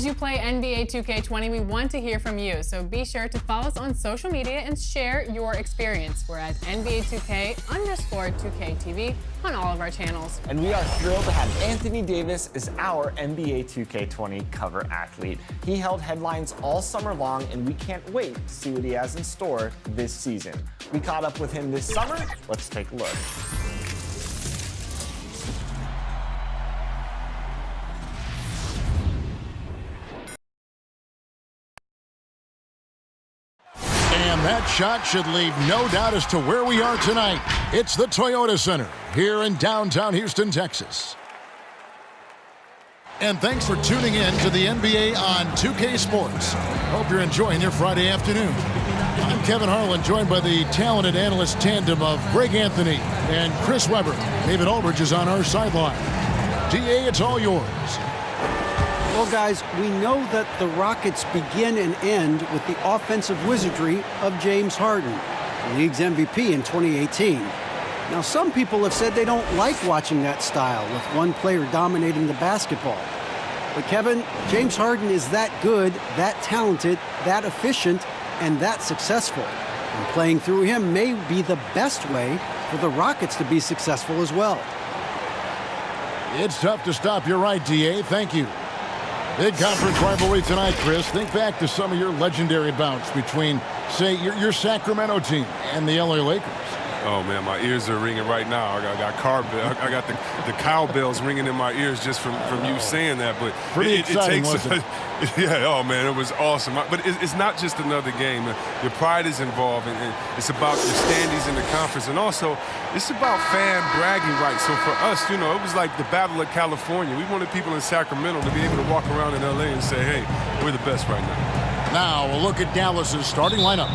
As you play NBA 2K20, we want to hear from you, so be sure to follow us on social media and share your experience. We're at NBA2K_2KTV on all of our channels. And we are thrilled to have Anthony Davis as our NBA 2K20 cover athlete. He held headlines all summer long, and we can't wait to see what he has in store this season. We caught up with him this summer. Let's take a look. And that shot should leave no doubt as to where we are tonight. It's the Toyota Center here in downtown Houston, Texas. And thanks for tuning in to the NBA on 2K Sports. Hope you're enjoying your Friday afternoon. I'm Kevin Harlan, joined by the talented analyst tandem of Greg Anthony and Chris Webber. David Aldridge is on our sideline. DA, it's all yours. Well, guys, we know that the Rockets begin and end with the offensive wizardry of James Harden, the league's MVP in 2018. Now, some people have said they don't like watching that style with one player dominating the basketball. But, Kevin, James Harden is that good, that talented, that efficient, and that successful. And playing through him may be the best way for the Rockets to be successful as well. It's tough to stop. You're right, DA. Thank you. Big conference rivalry tonight, Chris. Think back to some of your legendary bouts between, say, your Sacramento team and the LA Lakers. Oh, man, my ears are ringing right now. I got the cowbells ringing in my ears just from you saying that. But pretty exciting, wasn't it? Yeah, oh, man, it was awesome. But it's not just another game. Your pride is involved, and it's about the standings in the conference. And also, it's about fan bragging rights. So for us, you know, it was like the Battle of California. We wanted people in Sacramento to be able to walk around in L.A. and say, hey, we're the best right now. Now, a look at Dallas's starting lineup.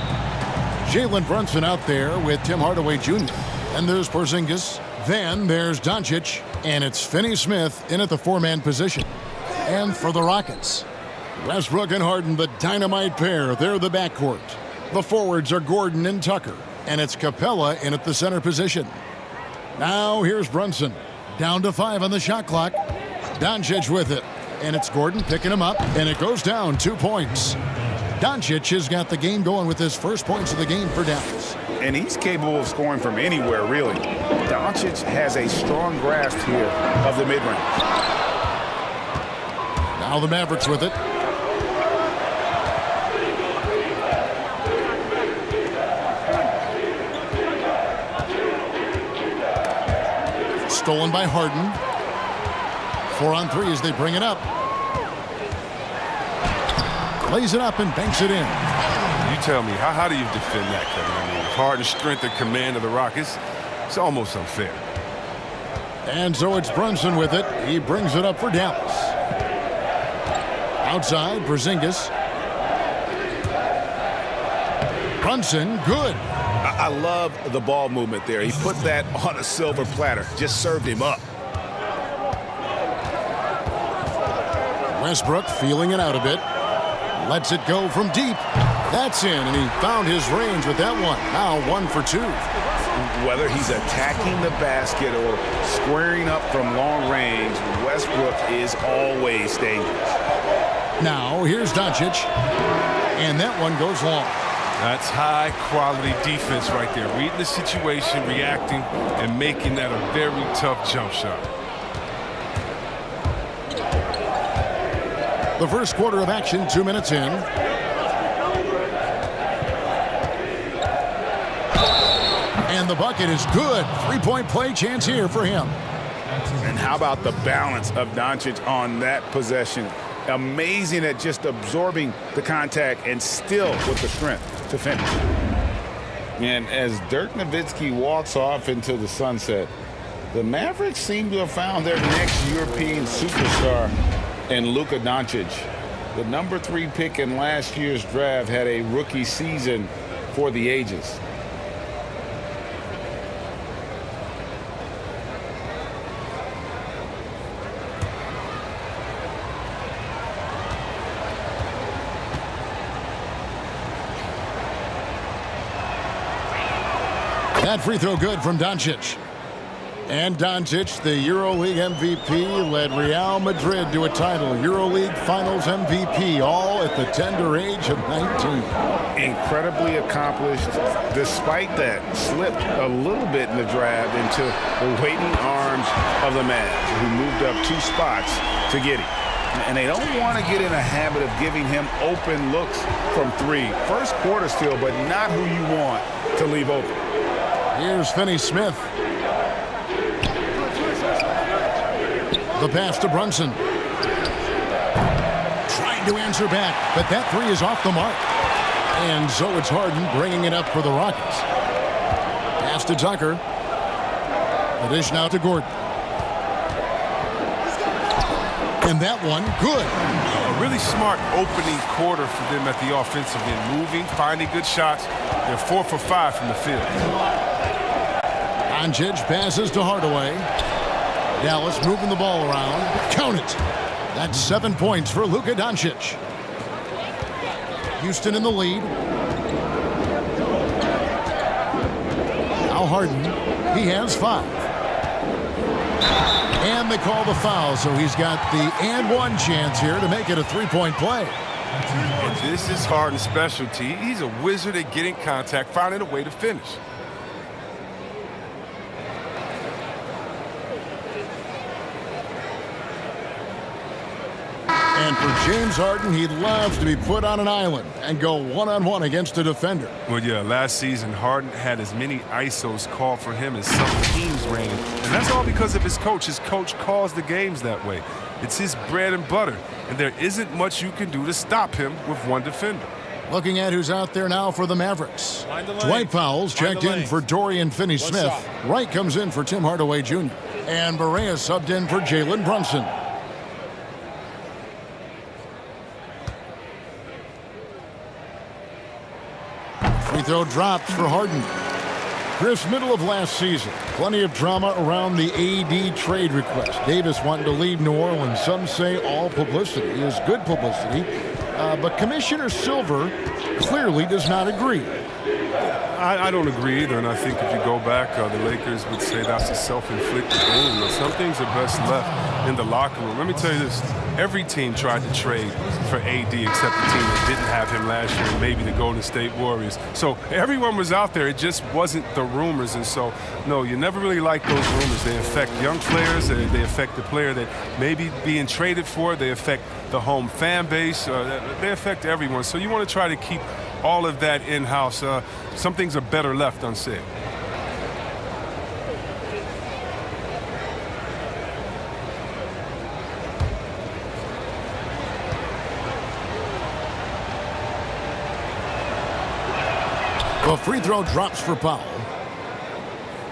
Jalen Brunson out there with Tim Hardaway Jr. And there's Porzingis. Then there's Doncic. And it's Finney-Smith in at the four-man position. And for the Rockets, Westbrook and Harden, the dynamite pair. They're the backcourt. The forwards are Gordon and Tucker. And it's Capella in at the center position. Now here's Brunson. Down to 5 on the shot clock. Doncic with it. And it's Gordon picking him up. And it goes down 2 points. Doncic has got the game going with his first points of the game for Dallas. And he's capable of scoring from anywhere, really. Doncic has a strong grasp here of the mid-range. Now the Mavericks with it. Stolen by Harden. 4 on 3 as they bring it up. Lays it up and banks it in. You tell me, how do you defend that, Kevin? I mean, Harden's strength and command of the Rockets, it's almost unfair. And so it's Brunson with it. He brings it up for Dallas. Outside, Porzingis. Brunson, good. I love the ball movement there. He put that on a silver platter. Just served him up. Westbrook feeling it out a bit. Lets it go from deep. That's in, and he found his range with that one. Now 1 for 2. Whether he's attacking the basket or squaring up from long range, Westbrook is always dangerous. Now here's Doncic, and that one goes long. That's high-quality defense right there. Reading the situation, reacting, and making that a very tough jump shot. The first quarter of action, 2 minutes in. And the bucket is good. Three-point play chance here for him. And how about the balance of Doncic on that possession? Amazing at just absorbing the contact and still with the strength to finish. And as Dirk Nowitzki walks off into the sunset, the Mavericks seem to have found their next European superstar in Luka Doncic. The number 3 pick in last year's draft had a rookie season for the ages. That free throw good from Doncic. And Doncic, the EuroLeague MVP, led Real Madrid to a title. EuroLeague Finals MVP, all at the tender age of 19. Incredibly accomplished. Despite that, slipped a little bit in the draft into the waiting arms of the Mavs, who moved up 2 spots to get him. And they don't want to get in a habit of giving him open looks from 3. First quarter still, but not who you want to leave open. Here's Finney-Smith. The pass to Brunson. Trying to answer back, but that 3 is off the mark. And so it's Harden bringing it up for the Rockets. Pass to Tucker. The dish now to Gordon. And that one, good. A really smart opening quarter for them at the offensive end. Moving, finding good shots. They're 4 for 5 from the field. Doncic passes to Hardaway. Dallas moving the ball around. Count it. That's 7 points for Luka Doncic. Houston in the lead. Now Harden. He has 5. And they call the foul, so he's got the and 1 chance here to make it a 3-point play. And this is Harden's specialty. He's a wizard at getting contact, finding a way to finish. And for James Harden, he loves to be put on an island and go one-on-one against a defender. Well, yeah, last season, Harden had as many ISOs called for him as some teams ran. And that's all because of his coach. His coach calls the games that way. It's his bread and butter, and there isn't much you can do to stop him with one defender. Looking at who's out there now for the Mavericks. Dwight Powell's checked in for Dorian Finney-Smith. Wright comes in for Tim Hardaway Jr. And Barea subbed in for Jalen Brunson. Free throw drops for Harden. Chris, middle of last season, plenty of drama around the AD trade request. Davis wanting to leave New Orleans. Some say all publicity is good publicity. But Commissioner Silver clearly does not agree. I don't agree either, and I think if you go back, the Lakers would say that's a self-inflicted wound. Some things are best left in the locker room. Let me tell you this. Every team tried to trade for AD except the team that didn't have him last year, and maybe the Golden State Warriors. So everyone was out there. It just wasn't the rumors. And so, no, you never really like those rumors. They affect young players. They affect the player that may be being traded for. They affect the home fan base. They affect everyone. So you want to try to keep all of that in-house. Some things are better left unsaid. The free throw drops for Powell.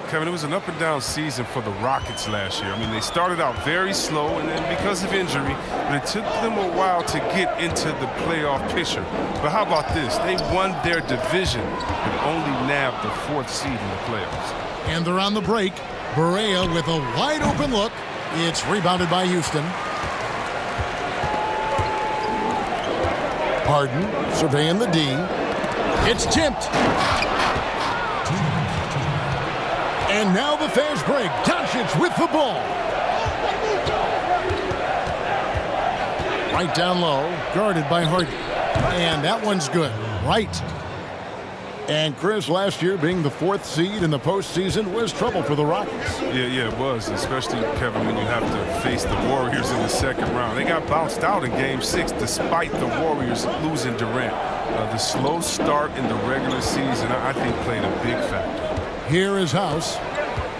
Kevin, it was an up-and-down season for the Rockets last year. I mean, they started out very slow, and then because of injury, it took them a while to get into the playoff picture. But how about this? They won their division and only nabbed the 4th seed in the playoffs. And they're on the break. Barea with a wide-open look. It's rebounded by Houston. Harden surveying the D. It's tipped. And now the fast break. Doncic with the ball. Right down low, guarded by Harden. And that one's good. Right. And Chris, last year being the 4th seed in the postseason was trouble for the Rockets. Yeah, it was, especially, Kevin, when you have to face the Warriors in the 2nd round. They got bounced out in Game 6 despite the Warriors losing Durant. The slow start in the regular season, I think, played a big factor. Here is House.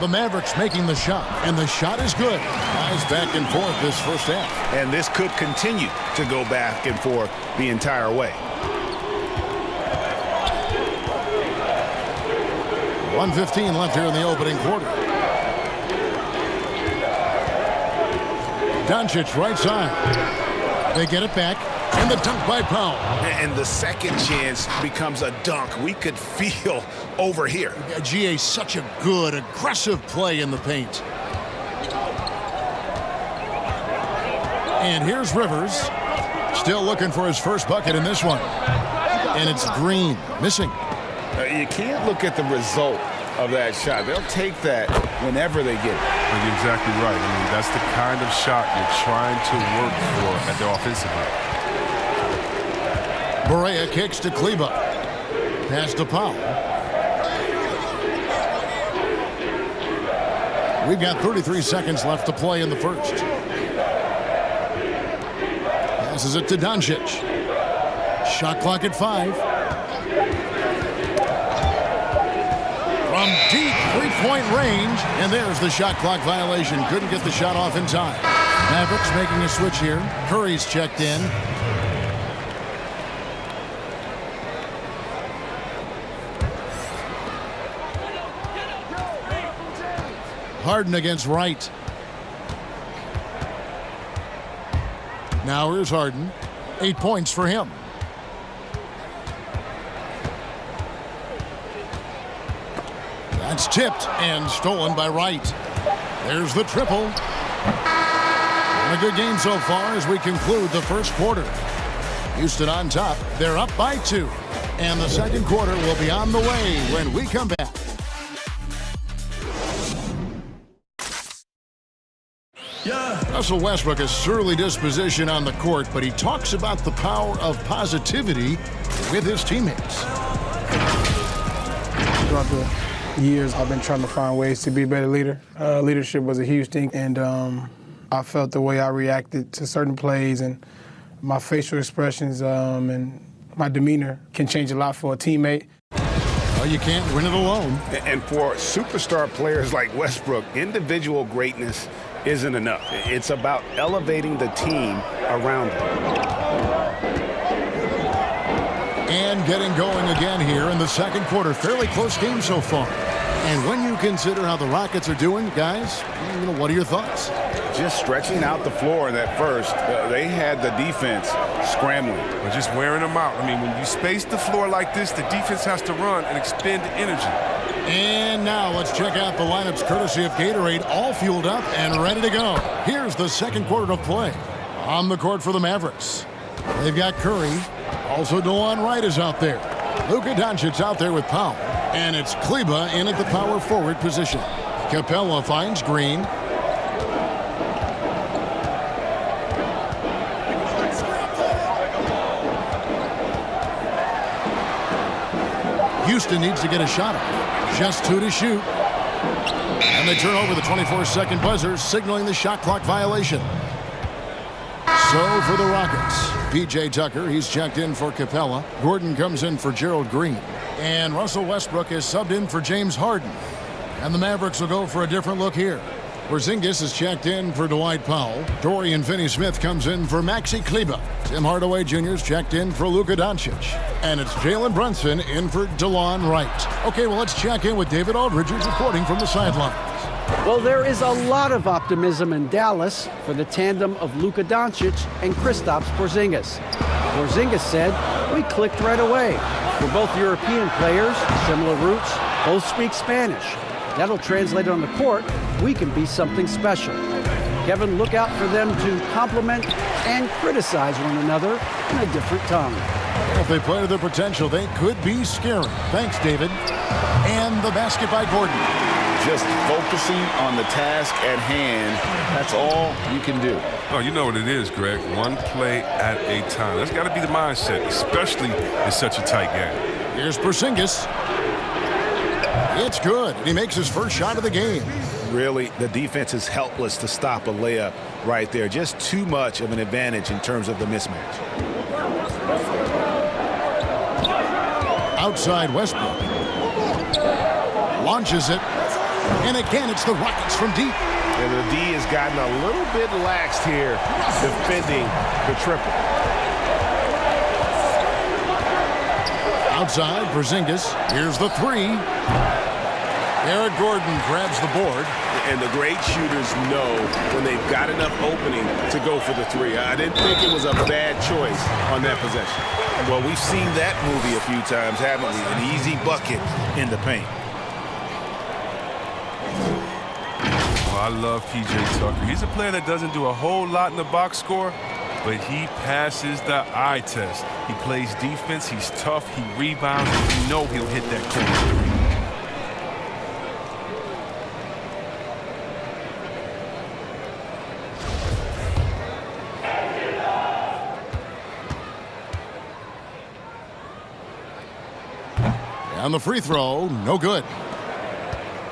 The Mavericks making the shot, and the shot is good. Nice back and forth this first half. And this could continue to go back and forth the entire way. 1:15 left here in the opening quarter. Doncic right side. They get it back. And the dunk by Powell. And the second chance becomes a dunk. We could feel over here. GA, such a good, aggressive play in the paint. And here's Rivers. Still looking for his first bucket in this one. And it's Green, missing. You can't look at the result of that shot. They'll take that whenever they get it. You're exactly right. I mean, that's the kind of shot you're trying to work for at the offensive end. Berea kicks to Kleba. Pass to Powell. We've got 33 seconds left to play in the first. Passes it to Doncic. Shot clock at 5. From deep three-point range, and there's the shot clock violation. Couldn't get the shot off in time. Mavericks making a switch here. Curry's checked in. Harden against Wright. Now here's Harden. 8 points for him. That's tipped and stolen by Wright. There's the triple. And a good game so far as we conclude the first quarter. Houston on top. They're up by 2. And the second quarter will be on the way when we come back. Russell Westbrook has surly disposition on the court, but he talks about the power of positivity with his teammates. Throughout the years, I've been trying to find ways to be a better leader. Leadership was a huge thing, and I felt the way I reacted to certain plays and my facial expressions and my demeanor can change a lot for a teammate. Well, you can't win it alone. And for superstar players like Westbrook, individual greatness isn't enough. It's about elevating the team around him. And getting going again here in the second quarter. Fairly close game so far. And when you consider how the Rockets are doing, guys, what are your thoughts? Just stretching out the floor in that first. They had the defense scrambling. Or just wearing them out. I mean, when you space the floor like this, the defense has to run and expend energy. And now let's check out the lineups courtesy of Gatorade, all fueled up and ready to go. Here's the second quarter of play. On the court for the Mavericks. They've got Curry. Also, DeLon Wright is out there. Luka Doncic's out there with Powell. And it's Kleba in at the power forward position. Capella finds Green. Houston needs to get a shot off. Just 2 to shoot. And they turn over the 24-second buzzer, signaling the shot clock violation. So for the Rockets, P.J. Tucker, he's checked in for Capella. Gordon comes in for Gerald Green. And Russell Westbrook is subbed in for James Harden. And the Mavericks will go for a different look here. Porzingis is checked in for Dwight Powell. Dorian Finney-Smith comes in for Maxi Kleba. Tim Hardaway Jr. is checked in for Luka Doncic. And it's Jalen Brunson in for DeLon Wright. Okay, well, let's check in with David Aldridge, who's reporting from the sidelines. Well, there is a lot of optimism in Dallas for the tandem of Luka Doncic and Kristaps Porzingis. Porzingis said, "We clicked right away. We're both European players, similar roots, both speak Spanish. That'll translate on the court. We can be something special." Kevin, look out for them to compliment and criticize one another in a different tongue. If they play to their potential, they could be scary. Thanks, David. And the basket by Gordon. Just focusing on the task at hand, that's all you can do. Oh, you know what it is, Greg. One play at a time. That's got to be the mindset, especially in such a tight game. Here's Porzingis. It's good. He makes his first shot of the game. Really, the defense is helpless to stop a layup right there. Just too much of an advantage in terms of the mismatch. Outside Westbrook. Launches it. And again, it's the Rockets from deep. And the D has gotten a little bit laxed here defending the triple. Outside, Porzingis. Here's the 3. Eric Gordon grabs the board. And the great shooters know when they've got enough opening to go for the 3. I didn't think it was a bad choice on that possession. Well, we've seen that movie a few times, haven't we? An easy bucket in the paint. I love P.J. Tucker. He's a player that doesn't do a whole lot in the box score, but he passes the eye test. He plays defense, he's tough, he rebounds, and you know he'll hit that corner 3. on the free throw, no good.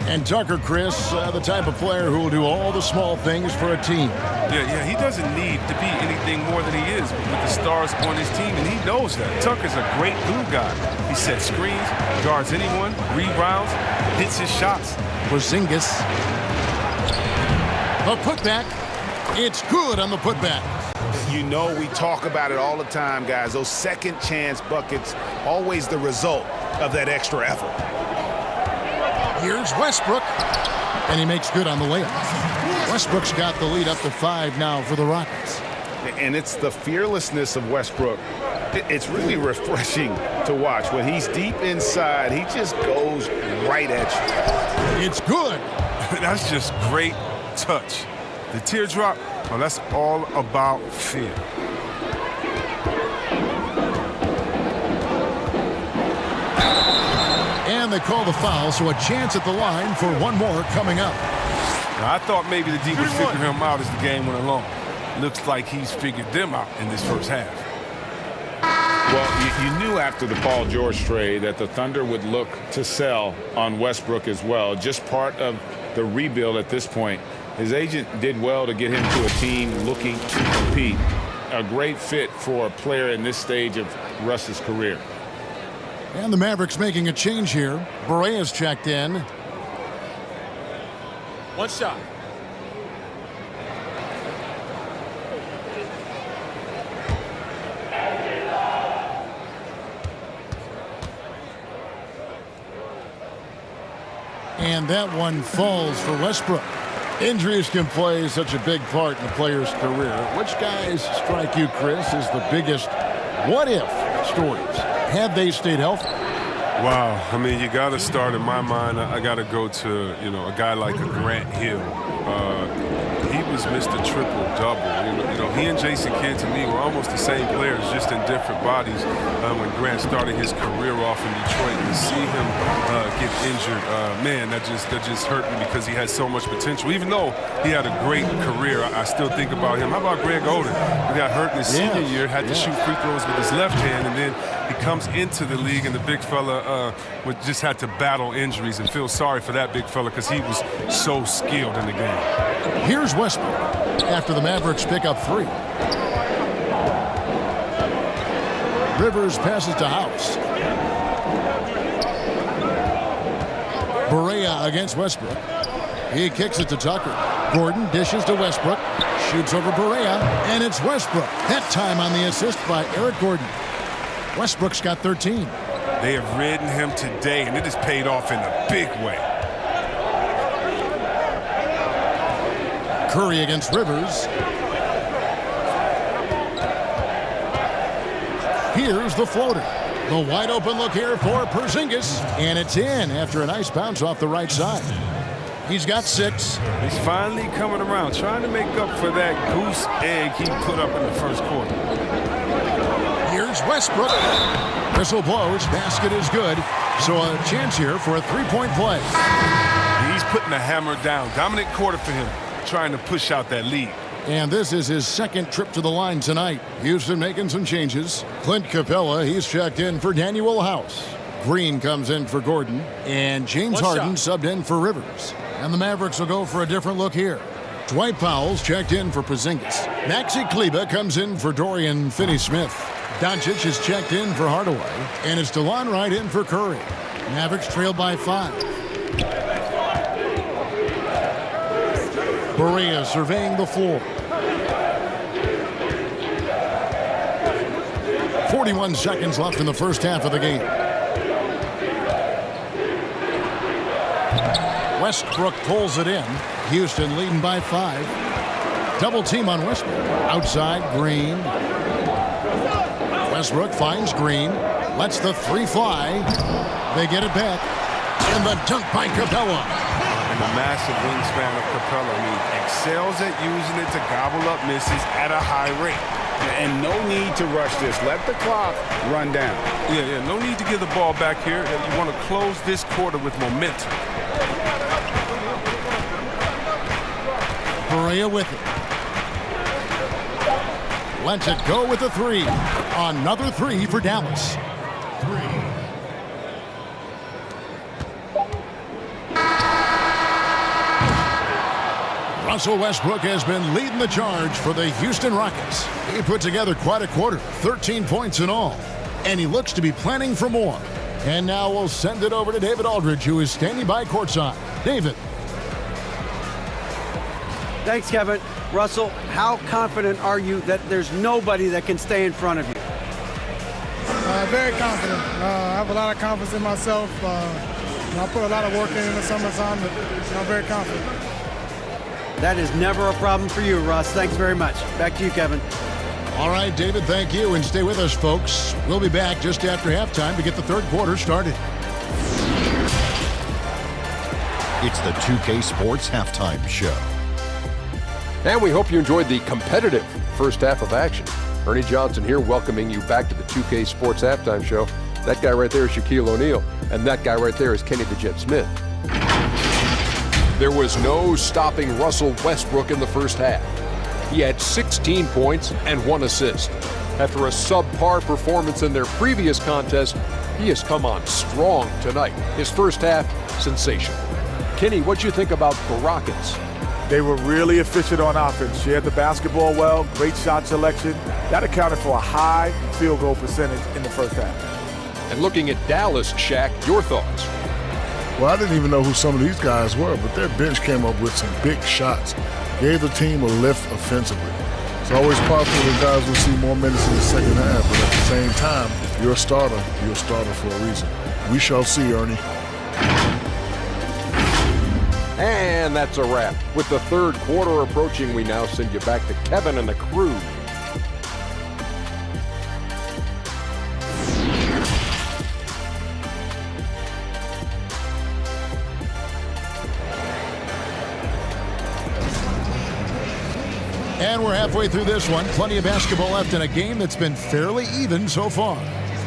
And Tucker, Chris, the type of player who will do all the small things for a team. Yeah, he doesn't need to be anything more than he is with the stars on his team, and he knows that. Tucker's a great glue guy. He sets screens, guards anyone, rebounds, hits his shots. Porzingis. The putback. It's good on the putback. You know we talk about it all the time, guys. Those second chance buckets, always the result of that extra effort. Here's Westbrook, and he makes good on the layup. Westbrook's got the lead up to 5 now for the Rockets. And it's the fearlessness of Westbrook. It's really refreshing to watch. When he's deep inside, he just goes right at you. It's good. That's just great touch. The teardrop, well, that's all about fear. And they call the foul, so a chance at the line for one more coming up. Now, I thought maybe the D would figure him out as the game went along. Looks like he's figured them out in this first half. Well, you knew after the Paul George trade that the Thunder would look to sell on Westbrook as well. Just part of the rebuild at this point. His agent did well to get him to a team looking to compete. A great fit for a player in this stage of Russ's career. And the Mavericks making a change here. Borea's checked in. One shot. And that one falls for Westbrook. Injuries can play such a big part in a player's career. Which guys strike you, Chris, as the biggest what-if stories? Have they stayed healthy? Wow. I mean, you got to start, in my mind, I got to go to, a guy like a Grant Hill. He was Mr. Triple-Double. He and Jason Kidd, to me, were almost the same players, just in different bodies. When Grant started his career off in Detroit, and to see him get injured, man, that just hurt me because he had so much potential. Even though he had a great career, I still think about him. How about Greg Oden? He got hurt in his senior year, had to shoot free throws with his left hand, and then he comes into the league, and the big fella just had to battle injuries, and feel sorry for that big fella because he was so skilled in the game. Here's Westbrook after the Mavericks pick up 3. Rivers passes to House. Borea against Westbrook. He kicks it to Tucker. Gordon dishes to Westbrook. Shoots over Borea, and it's Westbrook. That time on the assist by Eric Gordon. Westbrook's got 13. They have ridden him today, and it has paid off in a big way. Curry against Rivers. Here's the floater. The wide open look here for Porzingis, and it's in after a nice bounce off the right side. He's got 6. He's finally coming around, trying to make up for that goose egg he put up in the first quarter. Here's Westbrook. Whistle blows. Basket is good. So a chance here for a 3-point play. He's putting the hammer down. Dominant quarter for him, trying to push out that lead. And this is his second trip to the line tonight. Houston making some changes. Clint Capella, he's checked in for Daniel House. Green comes in for Gordon. And James Harden subbed in for Rivers. And the Mavericks will go for a different look here. Dwight Powell's checked in for Porzingis. Maxi Kleber comes in for Dorian Finney-Smith. Doncic is checked in for Hardaway. And it's DeLon Wright in for Curry. Mavericks trailed by 5. Borea surveying the floor. 41 seconds left in the first half of the game. Westbrook pulls it in. Houston leading by 5. Double team on Westbrook. Outside, Green. Westbrook finds Green. Lets the 3 fly. They get it back. And the dunk by Capella. And the massive wingspan of Capella, excels at using it to gobble up misses at a high rate. And no need to rush this. Let the clock run down. Yeah, no need to give the ball back here. You want to close this quarter with momentum. Borea with it. Lets it go with the 3. Another 3 for Dallas. Russell Westbrook has been leading the charge for the Houston Rockets. He put together quite a quarter, 13 points in all, and he looks to be planning for more. And now we'll send it over to David Aldridge, who is standing by courtside. David. Thanks, Kevin. Russell, how confident are you that there's nobody that can stay in front of you? Very confident. I have a lot of confidence in myself. I put a lot of work in the summertime, but I'm very confident. That is never a problem for you, Russ. Thanks very much. Back to you, Kevin. All right, David, thank you. And stay with us, folks. We'll be back just after halftime to get the third quarter started. It's the 2K Sports Halftime Show. And we hope you enjoyed the competitive first half of action. Ernie Johnson here, welcoming you back to the 2K Sports Halftime Show. That guy right there is Shaquille O'Neal, and that guy right there is Kenny the Jet Smith. There was no stopping Russell Westbrook in the first half. He had 16 points and 1 assist. After a subpar performance in their previous contest, he has come on strong tonight. His first half, sensational. Kenny, what'd you think about the Rockets? They were really efficient on offense. Shared the basketball well, great shot selection. That accounted for a high field goal percentage in the first half. And looking at Dallas, Shaq, your thoughts? Well, I didn't even know who some of these guys were, but their bench came up with some big shots. Gave the team a lift offensively. It's always possible that guys will see more minutes in the second half, but at the same time, you're a starter for a reason. We shall see, Ernie. And that's a wrap. With the third quarter approaching, we now send you back to Kevin and the crew. And we're halfway through this one. Plenty of basketball left in a game that's been fairly even so far.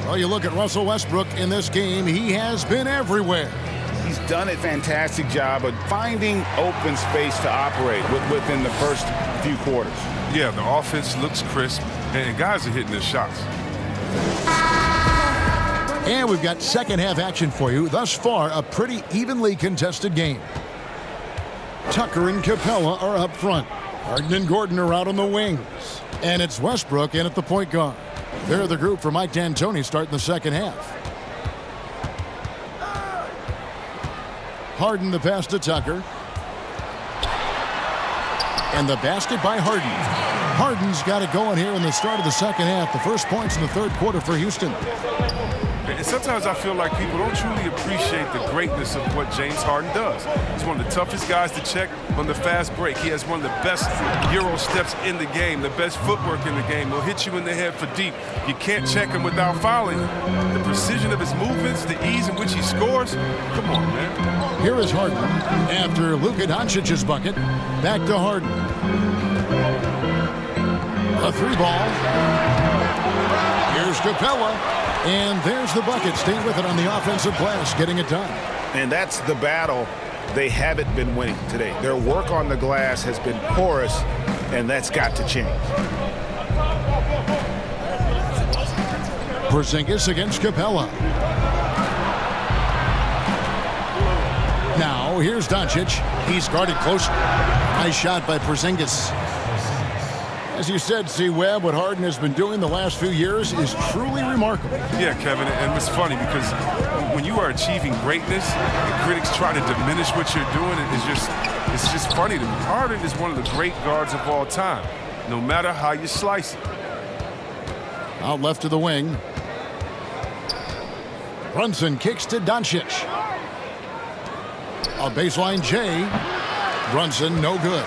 Well, you look at Russell Westbrook in this game, he has been everywhere. He's done a fantastic job of finding open space to operate within the first few quarters. Yeah, the offense looks crisp, and guys are hitting their shots. And we've got second half action for you. Thus far, a pretty evenly contested game. Tucker and Capella are up front. Harden and Gordon are out on the wings. And it's Westbrook in at the point guard. They're the group for Mike D'Antoni starting the second half. Harden the pass to Tucker. And the basket by Harden. Harden's got it going here in the start of the second half. The first points in the third quarter for Houston. And sometimes I feel like people don't truly appreciate the greatness of what James Harden does. He's one of the toughest guys to check on the fast break. He has one of the best Euro steps in the game, the best footwork in the game. He'll hit you in the head for deep. You can't check him without fouling. The precision of his movements, the ease in which he scores. Come on, man. Here is Harden after Luka Doncic's bucket. Back to Harden. A three ball. Here's Capella. And there's the bucket. Staying with it on the offensive glass, getting it done. And that's the battle they haven't been winning today. Their work on the glass has been porous, and that's got to change. Porzingis against Capella. Now, here's Doncic. He's guarded close. Nice shot by Porzingis. As you said, C-Webb, what Harden has been doing the last few years is truly remarkable. Yeah, Kevin, and it's funny because when you are achieving greatness and critics try to diminish what you're doing, it's just funny to me. Harden is one of the great guards of all time, no matter how you slice it. Out left to the wing. Brunson kicks to Doncic. A baseline J. Brunson, no good.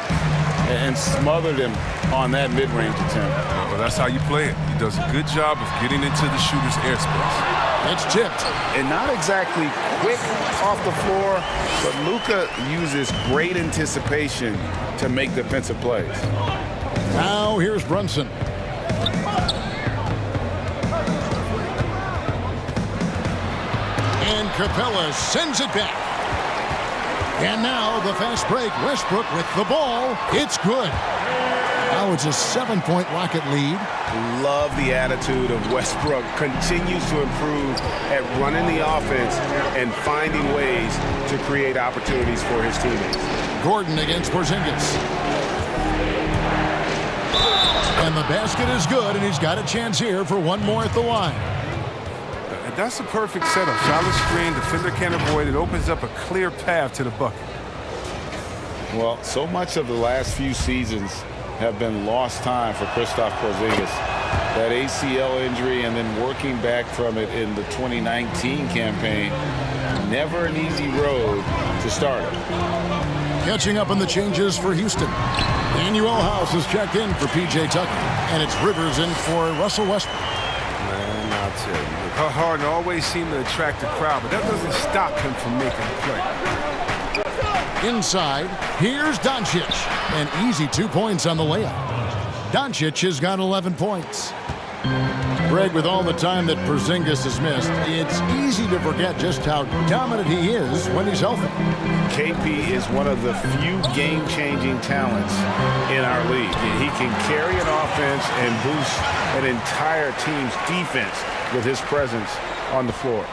And smothered him on that mid-range attempt. Well, that's how you play it. He does a good job of getting into the shooter's airspace. It's tipped. And not exactly quick off the floor, but Luka uses great anticipation to make defensive plays. Now here's Brunson. And Capella sends it back. And now the fast break. Westbrook with the ball. It's good. Now it's a 7-point Rocket lead. Love the attitude of Westbrook. Continues to improve at running the offense and finding ways to create opportunities for his teammates. Gordon against Porzingis. And the basket is good, and he's got a chance here for one more at the line. That's a perfect setup. Shallow screen, defender can't avoid it. Opens up a clear path to the bucket. Well, so much of the last few seasons have been lost time for Kristaps Porzingis. That ACL injury and then working back from it in the 2019 campaign. Never an easy road to start it. Catching up on the changes for Houston. Daniel House is checked in for P.J. Tucker, and it's Rivers in for Russell Westbrook. Man, I'll tell you. Look, Harden always seemed to attract the crowd, but that doesn't stop him from making a play. Inside, here's Doncic. An easy 2 points on the layup. Doncic has got 11 points. Greg, with all the time that Porzingis has missed, it's easy to forget just how dominant he is when he's healthy. KP is one of the few game-changing talents in our league. He can carry an offense and boost an entire team's defense with his presence on the floor.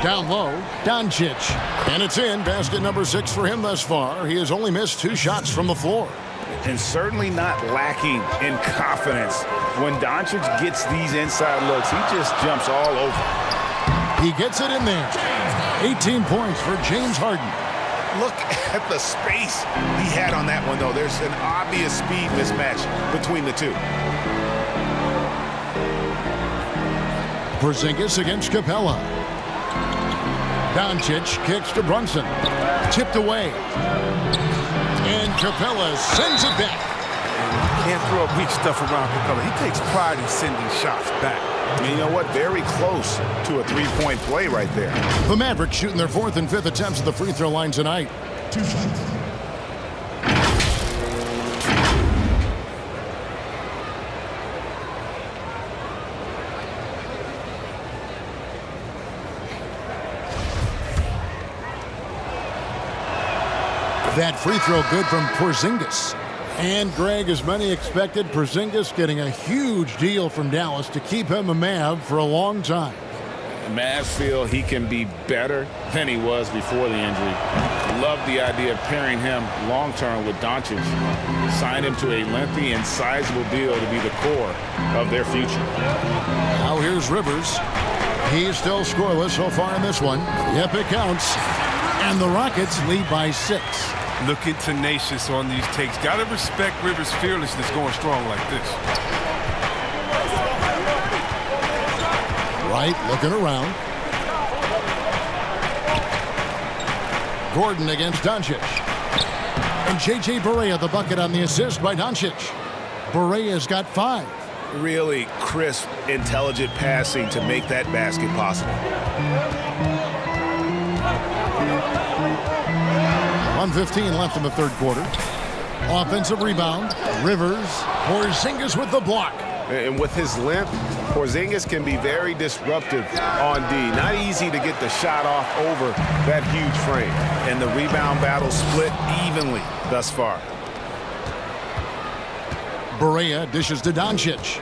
Down low, Doncic. And it's in. Basket number 6 for him thus far. He has only missed 2 shots from the floor. And certainly not lacking in confidence. When Doncic gets these inside looks, he just jumps all over. He gets it in there. 18 points for James Harden. Look at the space he had on that one, though. There's an obvious speed mismatch between the two. Porzingis against Capella. Doncic kicks to Brunson. Tipped away. And Capella sends it back. Can't throw weak stuff around Capella. He takes pride in sending shots back. And you know what? Very close to a three-point play right there. The Mavericks shooting their 4th and 5th attempts at the free throw line tonight. 2 shots. That free throw good from Porzingis. And Greg, as many expected, Porzingis getting a huge deal from Dallas to keep him a Mav for a long time. Mavs feel he can be better than he was before the injury. Love the idea of pairing him long-term with Doncic. Signed him to a lengthy and sizable deal to be the core of their future. Now here's Rivers. He's still scoreless so far in this one. Yep, it counts. And the Rockets lead by 6. Looking tenacious on these takes. Got to respect Rivers' fearlessness going strong like this. Right, looking around. Gordon against Doncic. And J.J. Barea the bucket on the assist by Doncic. Barea's got 5. Really crisp, intelligent passing to make that basket possible. 1:15 left in the 3rd quarter. Offensive rebound. Rivers. Porzingis with the block. And with his length, Porzingis can be very disruptive on D. Not easy to get the shot off over that huge frame. And the rebound battle split evenly thus far. Barea dishes to Doncic.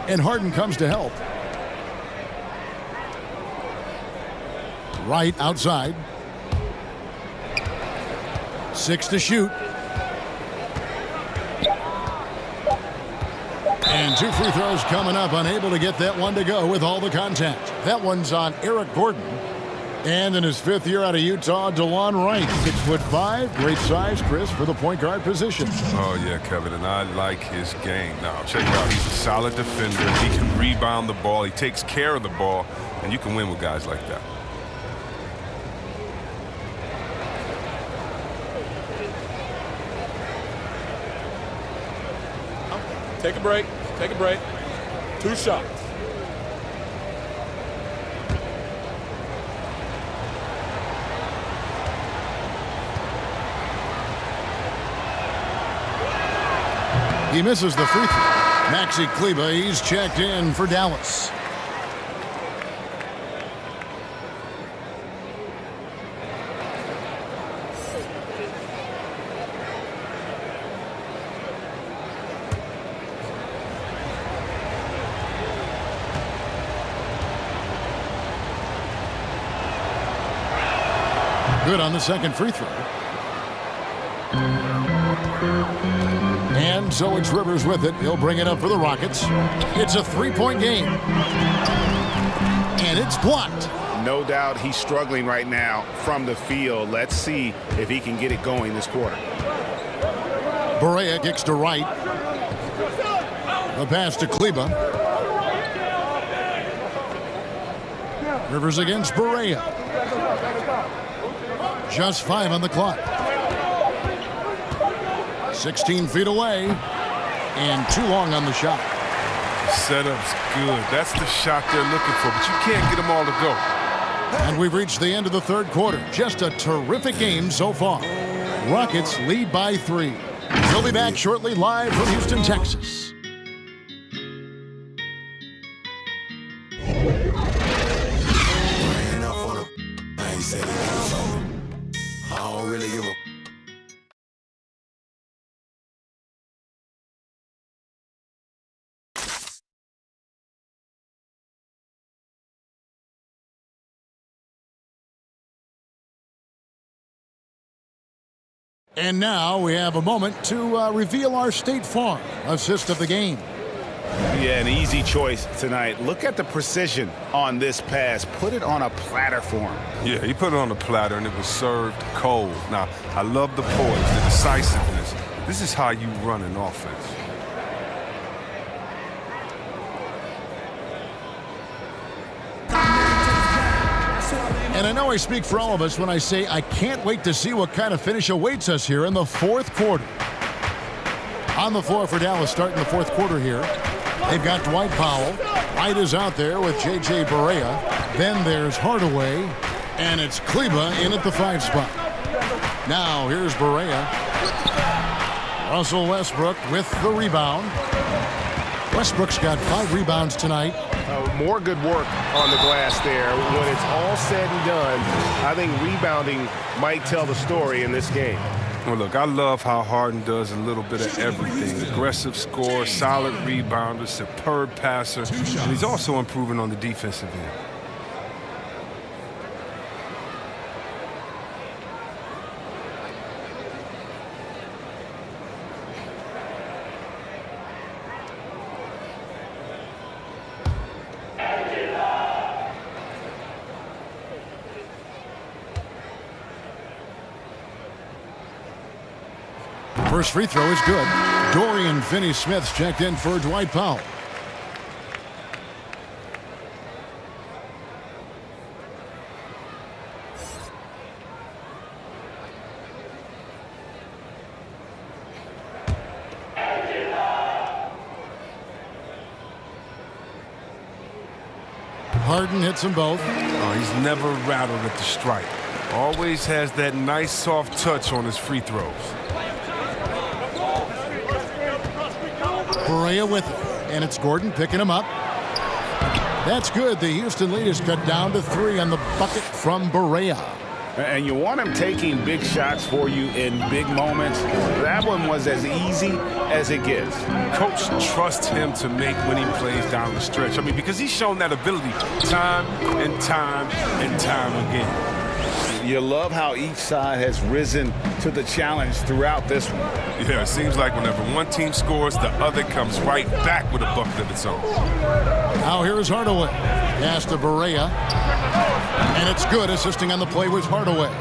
And Harden comes to help. Right outside. 6 to shoot. And 2 free throws coming up. Unable to get that one to go with all the contact. That one's on Eric Gordon. And in his 5th year out of Utah, DeLon Wright, 6'5", great size, Chris, for the point guard position. Oh, yeah, Kevin, and I like his game. Now, check it out. He's a solid defender. He can rebound the ball. He takes care of the ball, and you can win with guys like that. Take a break. Take a break. 2 shots. He misses the free throw. Maxi Kleber, he's checked in for Dallas. Good on the second free throw. And so it's Rivers with it. He'll bring it up for the Rockets. It's a three-point game. And it's blocked. No doubt he's struggling right now from the field. Let's see if he can get it going this quarter. Barea kicks to right. The pass to Kleba. Rivers against Barea. Just 5 on the clock. 16 feet away. And too long on the shot. Setup's good. That's the shot they're looking for, but you can't get them all to go. And we've reached the end of the third quarter. Just a terrific game so far. Rockets lead by 3. We'll be back shortly live from Houston, Texas. And now we have a moment to reveal our State Farm assist of the game. Yeah, an easy choice tonight. Look at the precision on this pass. Put it on a platter for him. Yeah, he put it on the platter, and it was served cold. Now, I love the poise, the decisiveness. This is how you run an offense. And I know I speak for all of us when I say I can't wait to see what kind of finish awaits us here in the fourth quarter. On the floor for Dallas starting the fourth quarter here. They've got Dwight Powell. White is out there with J.J. Barea. Then there's Hardaway. And it's Kleba in at the 5 spot. Now here's Barea. Russell Westbrook with the rebound. Westbrook's got 5 rebounds tonight. More good work on the glass there. When it's all said and done, I think rebounding might tell the story in this game. Well, look, I love how Harden does a little bit of everything. Aggressive scorer, solid rebounder, superb passer, and he's also improving on the defensive end. First free throw is good. Dorian Finney-Smith's checked in for Dwight Powell. Harden hits them both. Oh, he's never rattled at the stripe. Always has that nice soft touch on his free throws. Barea with it, and it's Gordon picking him up. That's good. The Houston lead is cut down to 3 on the bucket from Barea. And you want him taking big shots for you in big moments. That one was as easy as it gets. Coach trusts him to make winning plays down the stretch. I mean, because he's shown that ability time and time and time again. You love how each side has risen to the challenge throughout this one. Yeah, it seems like whenever one team scores, the other comes right back with a bucket of its own. Now here's Hardaway. Pass to Barea. And it's good. Assisting on the play was Hardaway.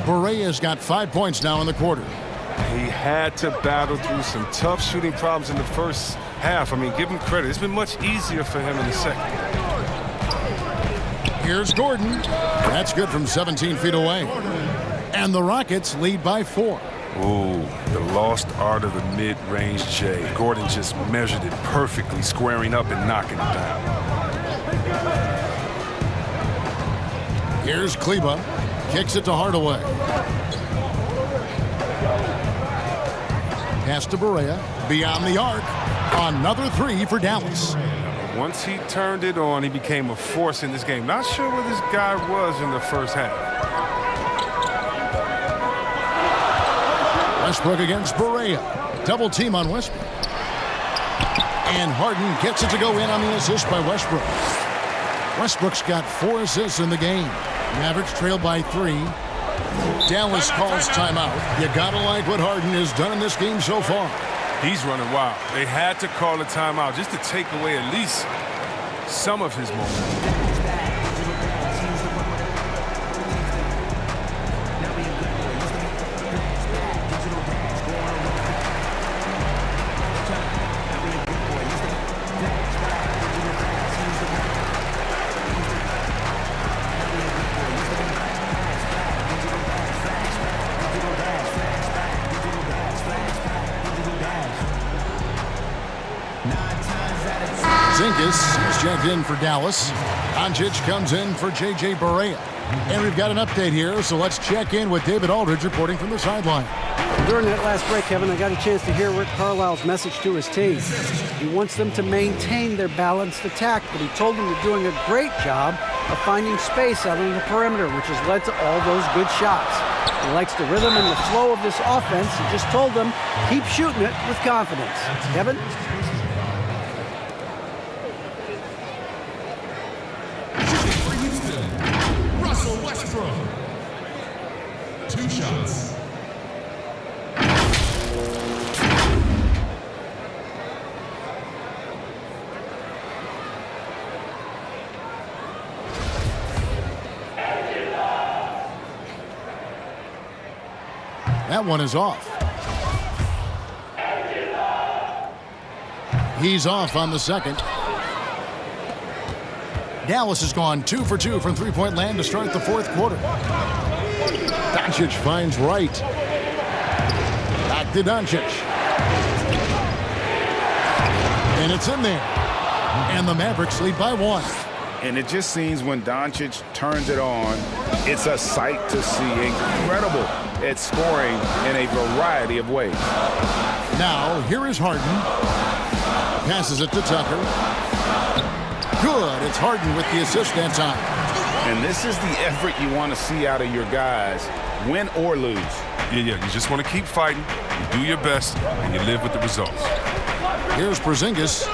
Barea's got 5 points now in the quarter. He had to battle through some tough shooting problems in the first half. I mean, give him credit. It's been much easier for him in the second. Here's Gordon. That's good from 17 feet away. And the Rockets lead by 4. Ooh, the lost art of the mid-range J. Gordon just measured it perfectly, squaring up and knocking it down. Here's Kleba. Kicks it to Hardaway. Pass to Barea. Beyond the arc. Another 3 for Dallas. Once he turned it on, he became a force in this game. Not sure where this guy was in the first half. Westbrook against Barea. Double team on Westbrook. And Harden gets it to go in on the assist by Westbrook. Westbrook's got 4 assists in the game. Mavericks trail by 3. Dallas calls timeout. You gotta like what Harden has done in this game so far. He's running wild. They had to call a timeout just to take away at least some of his momentum. Porzingis is checked in for Dallas. Doncic comes in for J.J. Barea. And we've got an update here, so let's check in with David Aldridge reporting from the sideline. During that last break, Kevin, I got a chance to hear Rick Carlisle's message to his team. He wants them to maintain their balanced attack, but he told them they're doing a great job of finding space out on the perimeter, which has led to all those good shots. He likes the rhythm and the flow of this offense. He just told them, keep shooting it with confidence. Kevin? Two shots. That one is off. He's off on the second. Dallas has gone 2 for 2 from three-point land to start the fourth quarter. Doncic finds Wright. Back to Doncic. And it's in there. And the Mavericks lead by 1. And it just seems when Doncic turns it on, it's a sight to see. Incredible at scoring in a variety of ways. Now, here is Harden. Passes it to Tucker. Good. It's Harden with the assist that time. And this is the effort you want to see out of your guys, win or lose. Yeah, you just want to keep fighting, you do your best, and you live with the results. Here's Porzingis.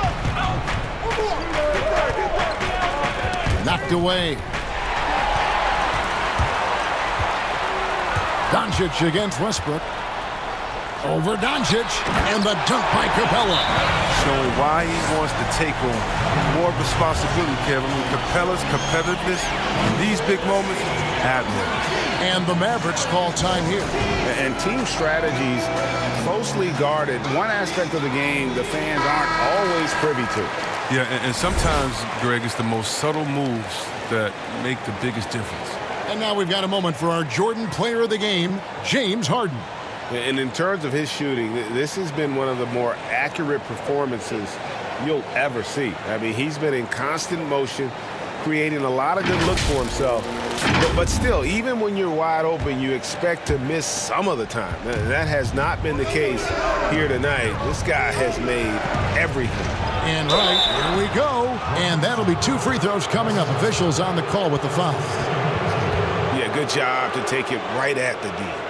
Knocked away. Doncic against Westbrook. Over Doncic, and the dunk by Capella. Showing why he wants to take on more responsibility, Kevin. Capella's competitiveness in these big moments, admirable. And the Mavericks call time here. And team strategies closely guarded. One aspect of the game the fans aren't always privy to. Yeah, and sometimes, Greg, it's the most subtle moves that make the biggest difference. And now we've got a moment for our Jordan player of the game, James Harden. And in terms of his shooting, this has been one of the more accurate performances you'll ever see. I mean, he's been in constant motion, creating a lot of good looks for himself. But still, even when you're wide open, you expect to miss some of the time. That has not been the case here tonight. This guy has made everything. And right, here we go. And that'll be 2 free throws coming up. Officials on the call with the foul. Yeah, good job to take it right at the D.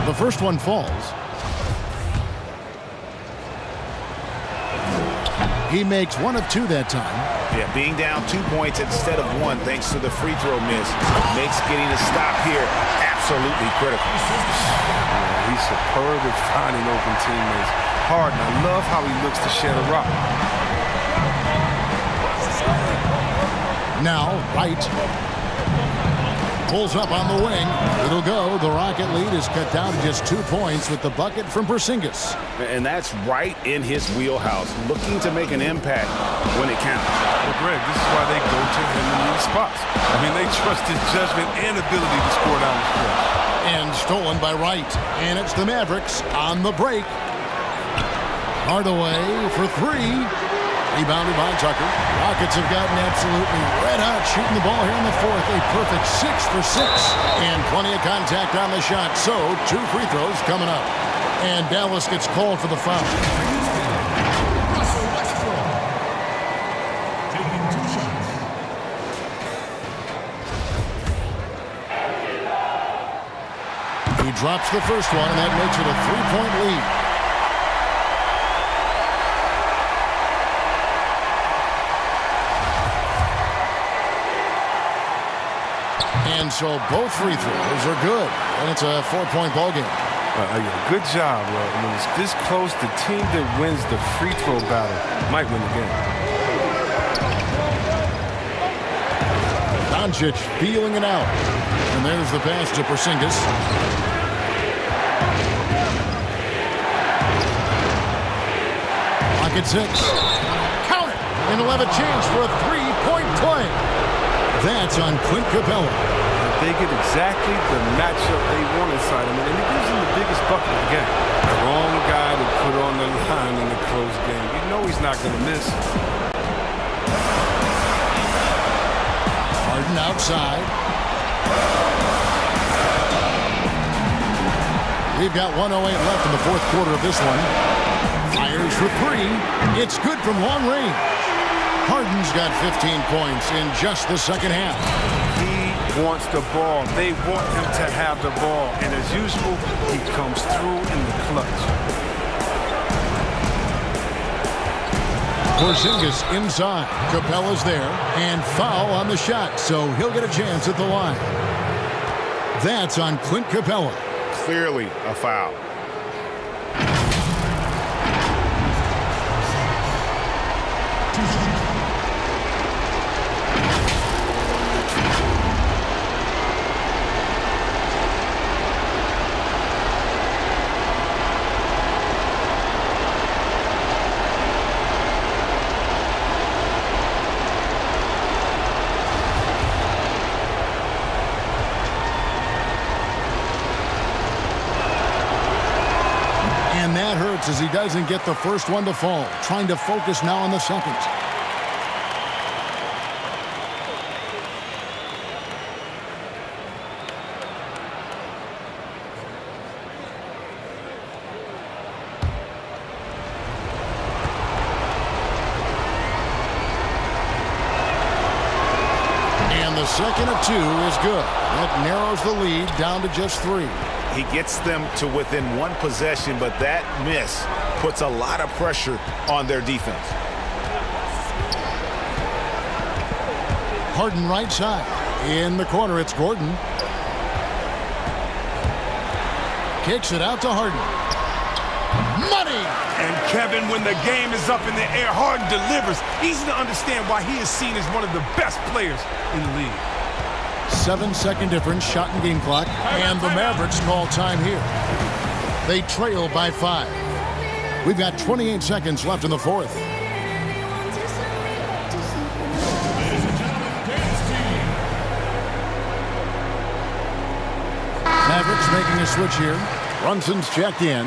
The first one falls. He makes 1 of 2 that time. Yeah, being down 2 points instead of 1 thanks to the free throw miss makes getting a stop here absolutely critical. Yeah, he's superb at finding open teammates. Harden, I love how he looks to shed a rock. Now, Wright pulls up on the wing. It'll go. The Rocket lead is cut down to just 2 points with the bucket from Porzingis. And that's right in his wheelhouse, looking to make an impact when it counts. Well, Greg, this is why they go to him in these spots. I mean, they trust his judgment and ability to score down the stretch. And stolen by Wright. And it's the Mavericks on the break. Hardaway for 3. Rebounded by Tucker. Rockets have gotten absolutely red hot shooting the ball here in the fourth. A perfect 6 for 6. And plenty of contact on the shot. So 2 free throws coming up. And Dallas gets called for the foul. Russell Westbrook taking 2 shots. He drops the first one, and that makes it a 3-point lead. so both free throws are good, and it's a 4-point ball game. Good job. When it's this close, the team that wins the free throw battle might win the game. Doncic feeling it out. And there's the pass to Porzingis. Lock at 6. Count it! And he'll have a chance for a 3-point play. That's on Clint Capella. They get exactly the matchup they want inside him, and it gives them the biggest bucket of the game. The wrong guy to put on the line in the close game. You know he's not going to miss. Harden outside. We've got 1:08 left in the fourth quarter of this one. Fires for 3. It's good from long range. Harden's got 15 points in just the second half. He wants the ball. They want him to have the ball. And as usual, he comes through in the clutch. Porzingis inside. Capella's there. And foul on the shot, so he'll get a chance at the line. That's on Clint Capella. Clearly a foul. And that hurts as he doesn't get the first one to fall. Trying to focus now on the second. And the second of 2 is good. That narrows the lead down to just 3. He gets them to within one possession, but that miss puts a lot of pressure on their defense. Harden right side. In the corner, it's Gordon. Kicks it out to Harden. Money! And Kevin, when the game is up in the air, Harden delivers. Easy to understand why he is seen as one of the best players in the league. 7-second difference, shot and game clock, and the Mavericks call time here. They trail by 5. We've got 28 seconds left in the fourth. Mavericks making a switch here. Brunson's checked in.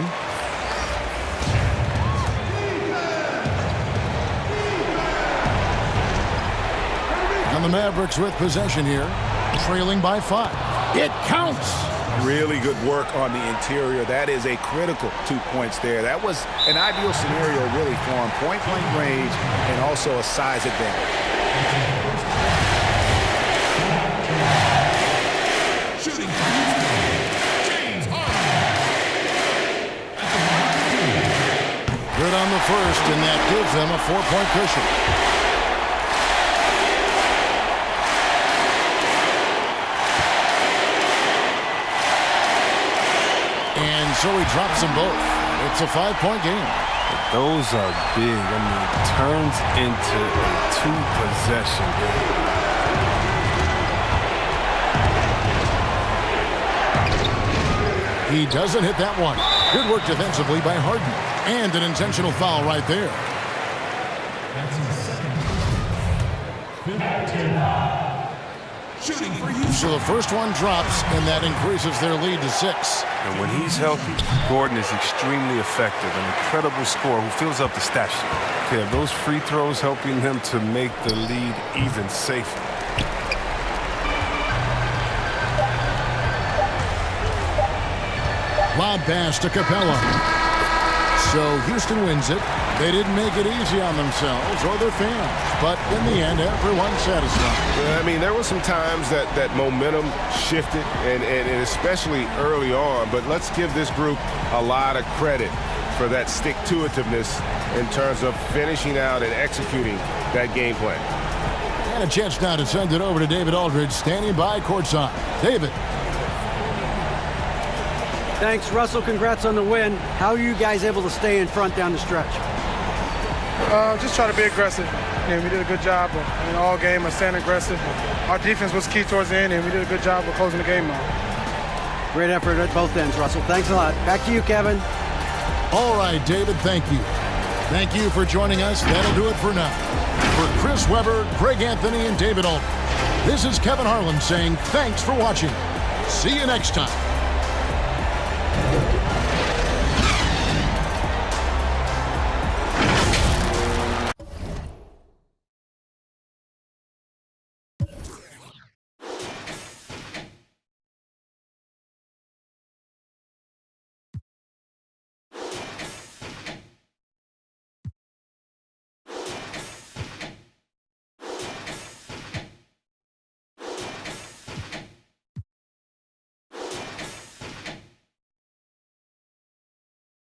And the Mavericks with possession here. Trailing by 5. It counts. Really good work on the interior. That is a critical 2 points there. That was an ideal scenario really for him. Point-blank range and also a size advantage. Shooting for Houston, James Harden. Good on the first, and that gives them a 4-point cushion. And so he drops them both. It's a 5-point game. Those are big. I mean, turns into a 2-possession game. He doesn't hit that one. Good work defensively by Harden. And an intentional foul right there. That's his second. 15. Shooting for Houston. So the first one drops, and that increases their lead to 6. And when he's healthy, Gordon is extremely effective, an incredible scorer who fills up the stat sheet. Okay, those free throws helping them to make the lead even safer. Lob pass to Capella. So Houston wins it. They didn't make it easy on themselves or their fans, but in the end, everyone's satisfied. I mean, there were some times that momentum shifted, and especially early on, but let's give this group a lot of credit for that stick-to-itiveness in terms of finishing out and executing that game plan. And a chance now to send it over to David Aldridge, standing by courtside. David. Thanks, Russell. Congrats on the win. How are you guys able to stay in front down the stretch? Just try to be aggressive. And we did a good job all game of staying aggressive. Our defense was key towards the end, and we did a good job of closing the game out. Great effort at both ends, Russell. Thanks a lot. Back to you, Kevin. All right, David, thank you. Thank you for joining us. That'll do it for now. For Chris Webber, Greg Anthony, and David Aldridge, this is Kevin Harlan saying thanks for watching. See you next time.